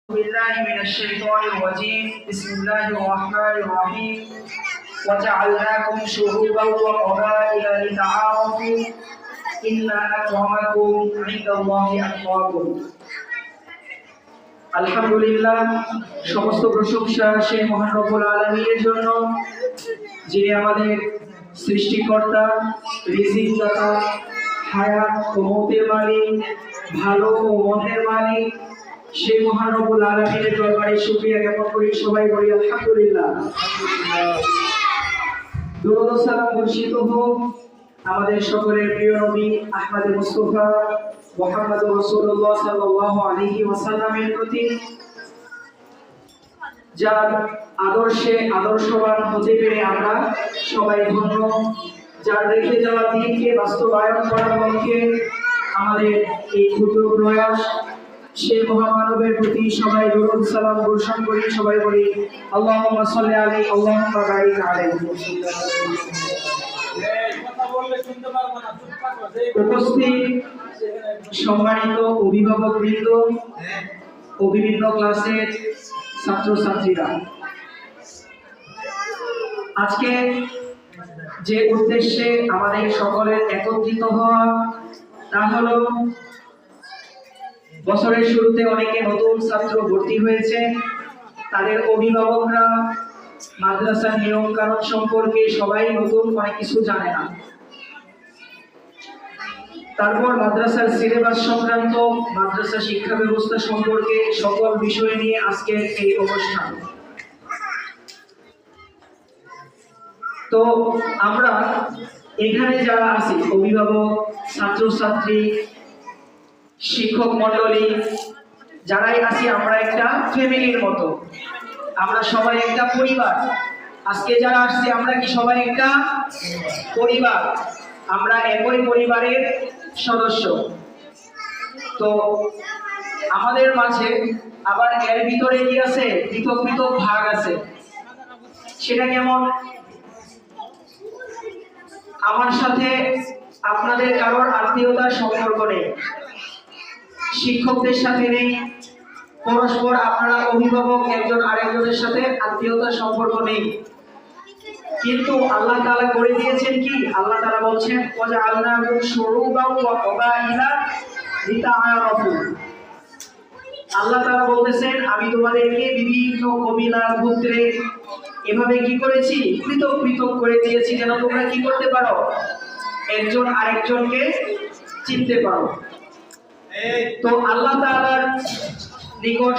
بالله من الشيطان الرجيم بسم الله الرحمن الرحيم وجعلناكم شعوبا وقبائل لتعارفوا إن أكرمكم عند الله أتقاكم আলহামদুলিল্লাহ সমস্ত প্রশংসা সেই মহান রব্বুল আলামিনের জন্য যিনি আমাদের সৃষ্টিকর্তা, রিজিক দাতা, হায়াত ও মওতের মালিক, ভালো ও মন্দের মালিক। সেই মহান রব্বুল আলামিনের দরবারে শুকরিয়া জ্ঞাপন করি, সবাই বলি আলহামদুলিল্লাহ। দরুদ ও সালাম বর্ষিত হোক আমাদের সকলের প্রিয় নবী আহমদ মুস্তাফা মুহাম্মদ রাসূলুল্লাহ সাল্লাল্লাহু আলাইহি ওয়াসাল্লামের প্রতি, যার আদর্শে আদর্শবান হতে পেরে আমরা সবাই ধন্য, যার রেখে যাওয়া দিনকে বাস্তবায়ন করার লক্ষ্যে আমাদের এই ক্ষুদ্র প্রয়াস। সেই মহামানবের প্রতি সবাই দরুদ সালাম বর্ষণ করি, সবাই বলি আল্লাহুম্মা সাল্লি আলাইহি আল্লাহুম্মা বারিক আলাইহি। উপস্থিত সম্মানিত অভিভাবকবৃন্দ ও বিভিন্ন ক্লাসের ছাত্রছাত্রীরা, আজকে যে উদ্দেশ্যে আমাদের সকলের একত্রিত হওয়া তা হলো, বছরের শুরুতে অনেকে নতুন ছাত্র ভর্তি হয়েছে, তাদের অভিভাবকরা মাদ্রাসার নিয়ম কানুন সম্পর্কে সবাই নতুন, অনেক কিছু জানে না। তারপর মাদ্রাসার সিলেবাস সংক্রান্ত, মাদ্রাসা শিক্ষা ব্যবস্থা সম্পর্কে সকল বিষয় নিয়ে আজকের এই অনুষ্ঠান। তো আমরা এখানে যারা আছি, অভিভাবক, ছাত্রছাত্রী, শিক্ষক মন্ডলী, যারাই আছি, আমরা একটা ফ্যামিলির মতো, আমরা সবাই একটা পরিবার। আজকে যারা আসছে আমরা কি সবাই একটা পরিবার, আমরা একই পরিবারের সদস্য। তো আমাদের মাঝে আবার এর ভিতরে কি আছে, পৃথক পৃথক ভাগ আছে। সেটা কেমন? আমার সাথে আপনাদের কারোর আত্মীয়তার সম্পর্ক নেই, শিক্ষকদের সাথে নেই, পরস্পর আপনারা অভিভাবক একজন আরেকজনের সাথে আত্মীয়তার সম্পর্ক নেই। কিন্তু আল্লাহ তাআলা করে দিয়েছেন কি? আল্লাহ তাআলা বলছেন ওয়াজআলনাকুম শুউবান ওয়া ক্বাবাইলা লিতাআরাফু। আল্লাহ তাআলা বলতেছেন আমি তোমাদেরকে বিভিন্ন কবিলা, গোত্রে এভাবে কি করেছি, পৃথক পৃথক করে দিয়েছি, যেন তোমরা কি করতে পারো, একজন আরেকজনকে চিনতে পারো। তো আল্লাহ তাআলার নিকট